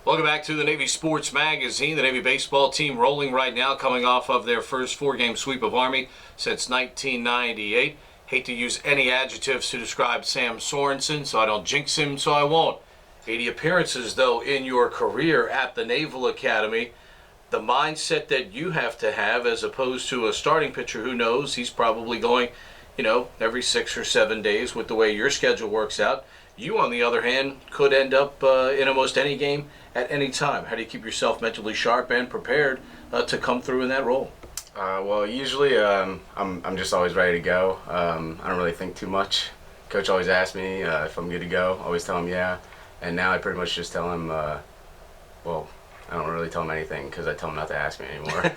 Welcome back to the Navy Sports Magazine. The Navy baseball team rolling right now, coming off of their first four-game sweep of Army since 1998. Hate to use any adjectives to describe Sam Sorenson, so I don't jinx him, so I won't. 80 appearances, though, in your career at the Naval Academy. The mindset that you have to have as opposed to a starting pitcher who knows he's probably going, every 6 or 7 days with the way your schedule works out. You, on the other hand, could end up in almost any game at any time. How do you keep yourself mentally sharp and prepared to come through in that role? Well, usually I'm just always ready to go. I don't really think too much. Coach always asks me if I'm good to go. I always tell him yeah. And now I pretty much just tell him, I don't really tell him anything because I tell him not to ask me anymore.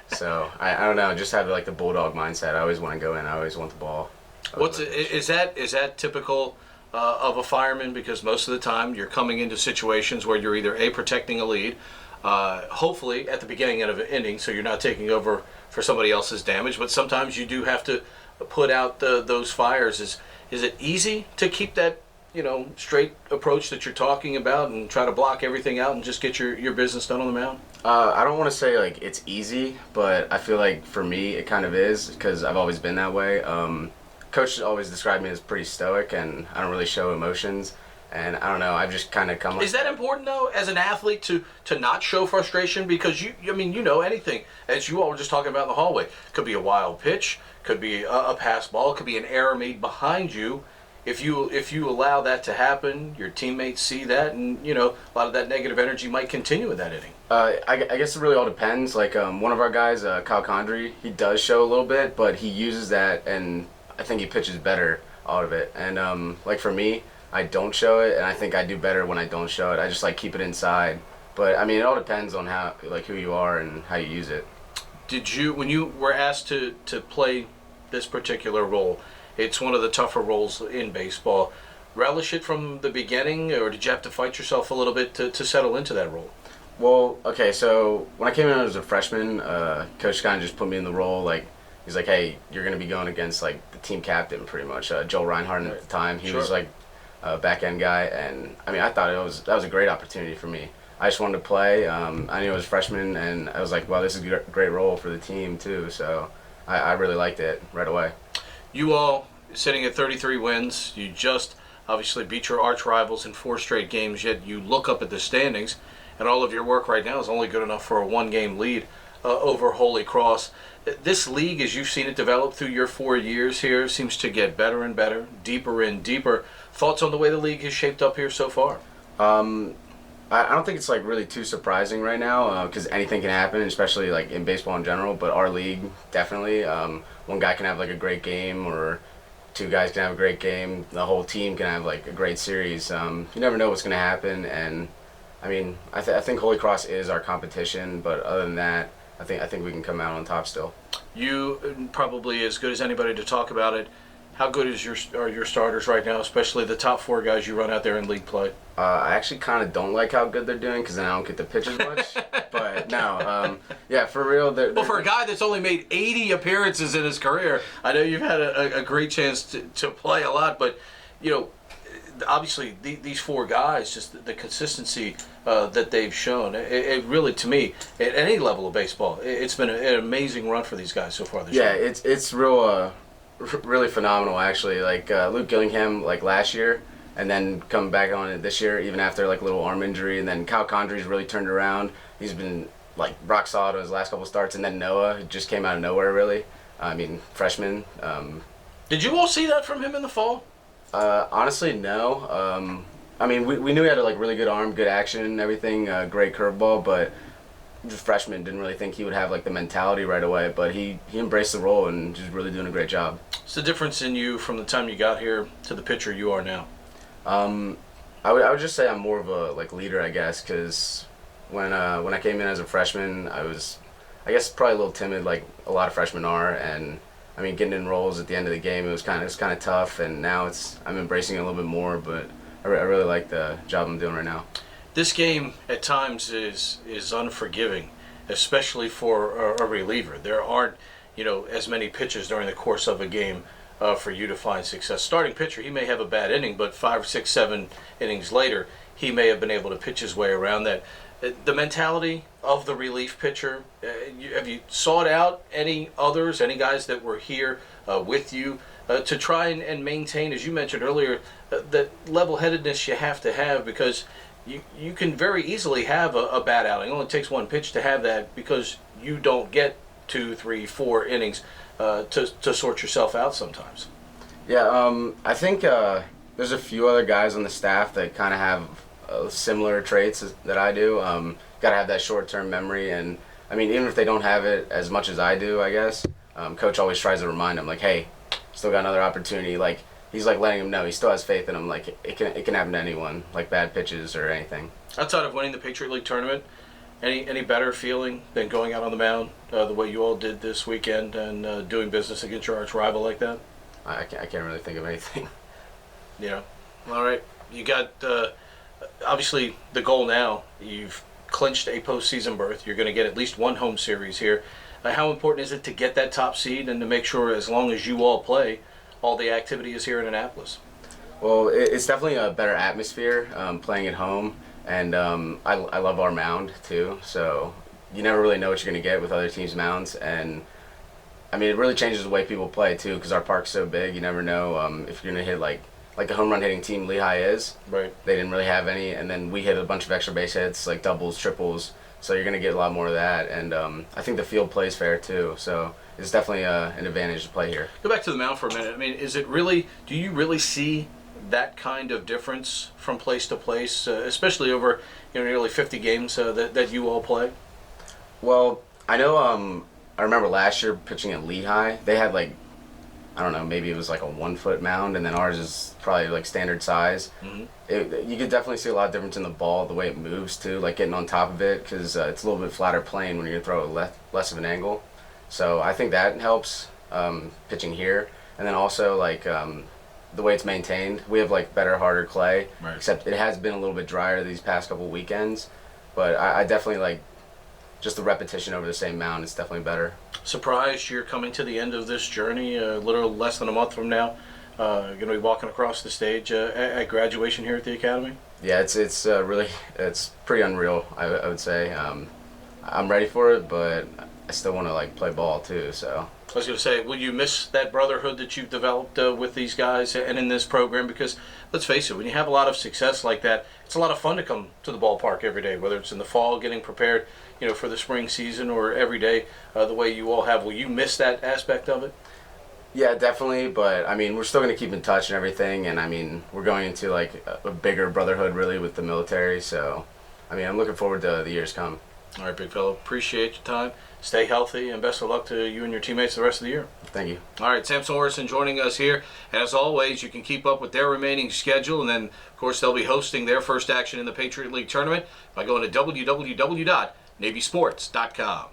So I don't know. Just have like the bulldog mindset. I always want to go in. I always want the ball. Is that typical of a fireman? Because most of the time you're coming into situations where you're either protecting a lead, hopefully at the beginning of an inning, so you're not taking over for somebody else's damage. But sometimes you do have to put out those fires. Is it easy to keep that straight approach that you're talking about and try to block everything out and just get your business done on the mound? I don't want to say like it's easy, but I feel like for me it kind of is because I've always been that way. Coach always described me as pretty stoic, and I don't really show emotions. And I don't know, I've just kind of come. Is that important though, as an athlete, to not show frustration? Because anything, as you all were just talking about in the hallway, could be a wild pitch, could be a pass ball, could be an error made behind you. If you allow that to happen, your teammates see that, and a lot of that negative energy might continue in that inning. I guess it really all depends. Like one of our guys, Kyle Condry, he does show a little bit, but he uses that, and I think he pitches better out of it. And like for me, I don't show it, and I think I do better when I don't show it. I just like keep it inside. But I mean, it all depends on how who you are and how you use it. Did you, when you were asked to play this particular role, it's one of the tougher roles in baseball, relish it from the beginning, or did you have to fight yourself a little bit to settle into that role? Well, okay, so when I came in as a freshman, Coach kind of just put me in the role. Like, he's like, hey, you're going to be going against like the team captain pretty much, Joel Reinhardt at the time. He was like a back-end guy, and I mean, I thought that was a great opportunity for me. I just wanted to play. I knew I was a freshman, and I was like, wow, this is a great role for the team too, so I really liked it right away. You all sitting at 33 wins. You just obviously beat your arch rivals in 4 straight games, yet you look up at the standings, and all of your work right now is only good enough for a 1-game lead over Holy Cross. This league, as you've seen it develop through your 4 years here, seems to get better and better, deeper and deeper. Thoughts on the way the league has shaped up here so far? I don't think it's like really too surprising right now because anything can happen, especially like in baseball in general. But our league definitely, one guy can have like a great game, or 2 guys can have a great game. The whole team can have like a great series. You never know what's going to happen, and I mean, I think Holy Cross is our competition. But other than that, I think we can come out on top still. You probably as good as anybody to talk about it. How good are your starters right now, especially the top 4 guys you run out there in league play? I actually kind of don't like how good they're doing because then I don't get to pitch as much. But no, yeah, for real. Well, for a guy that's only made 80 appearances in his career, I know you've had a great chance to play a lot, but obviously these 4 guys, just the consistency that they've shown, it really, to me, at any level of baseball, it's been an amazing run for these guys so far this year. Yeah, it's real. Really phenomenal, actually. Like Luke Gillingham, like last year, and then coming back on it this year, even after like a little arm injury, and then Kyle Condry's really turned around. He's been like rock solid on his last couple starts, and then Noah just came out of nowhere, really. I mean, freshman. Did you all see that from him in the fall? Honestly, no. I mean, we knew he had a like really good arm, good action, and everything, great curveball, but the freshman didn't really think he would have like the mentality right away, but he embraced the role and just really doing a great job. What's the difference in you from the time you got here to the pitcher you are now? I would just say I'm more of a like leader, I guess, because when I came in as a freshman, I was, I guess, probably a little timid, like a lot of freshmen are, and I mean, getting in roles at the end of the game, it was kind of tough, and now I'm embracing it a little bit more, but I really like the job I'm doing right now. This game at times is unforgiving, especially for a reliever. There aren't, as many pitches during the course of a game for you to find success. Starting pitcher, he may have a bad inning, but 5, 6, 7 innings later, he may have been able to pitch his way around that. The mentality of the relief pitcher, have you sought out any others, any guys that were here with you to try and maintain, as you mentioned earlier, that level-headedness you have to have, because you can very easily have a bad outing. It only takes one pitch to have that, because you don't get 2, 3, 4 innings to sort yourself out sometimes. Yeah, I think there's a few other guys on the staff that kind of have similar traits that I do. Got to have that short-term memory, and I mean, even if they don't have it as much as I do, I guess, coach always tries to remind them, like, hey, still got another opportunity. Like, he's like letting him know he still has faith in him. Like, it can happen to anyone, like bad pitches or anything. Outside of winning the Patriot League tournament, any better feeling than going out on the mound the way you all did this weekend and doing business against your arch rival like that? I can't really think of anything. Yeah. All right. You got obviously the goal now. You've clinched a postseason berth. You're going to get at least one home series here. How important is it to get that top seed and to make sure, as long as you all play, all the activity is here in Annapolis? Well, it's definitely a better atmosphere playing at home, and I love our mound too. So you never really know what you're going to get with other teams' mounds, and I mean, it really changes the way people play too, because our park's so big. You never know if you're going to hit like the home run hitting team Lehigh is. Right. They didn't really have any, and then we hit a bunch of extra base hits, like doubles, triples. So you're going to get a lot more of that, and I think the field plays fair too. So it's definitely an advantage to play here. Go back to the mound for a minute. I mean, do you really see that kind of difference from place to place, especially over nearly 50 games that you all play? Well, I know. I remember last year pitching at Lehigh. They had like, I don't know, maybe it was like a 1 foot mound, and then ours is probably like standard size. Mm-hmm. You could definitely see a lot of difference in the ball, the way it moves too, like getting on top of it, because it's a little bit flatter plane when you're gonna throw it less of an angle. So I think that helps pitching here, and then also like the way it's maintained. We have like better, harder clay, right. Except it has been a little bit drier these past couple weekends. But I definitely like just the repetition over the same mound. It's definitely better. Surprised you're coming to the end of this journey, literally less than a month from now. Going to be walking across the stage at graduation here at the Academy? Yeah, it's really, it's pretty unreal, I would say. I'm ready for it, but I still want to like play ball too, so. I was going to say, will you miss that brotherhood that you've developed with these guys and in this program? Because let's face it, when you have a lot of success like that, it's a lot of fun to come to the ballpark every day, whether it's in the fall getting prepared for the spring season, or every day the way you all have. Will you miss that aspect of it? Yeah, definitely, but I mean, we're still going to keep in touch and everything, and I mean, we're going into like a bigger brotherhood really with the military, so I mean, I'm looking forward to the years come. All right, big fellow, appreciate your time. Stay healthy, and best of luck to you and your teammates the rest of the year. Thank you. All right, Sam Sorenson joining us here. As always, you can keep up with their remaining schedule, and then, of course, they'll be hosting their first action in the Patriot League tournament by going to www.navysports.com.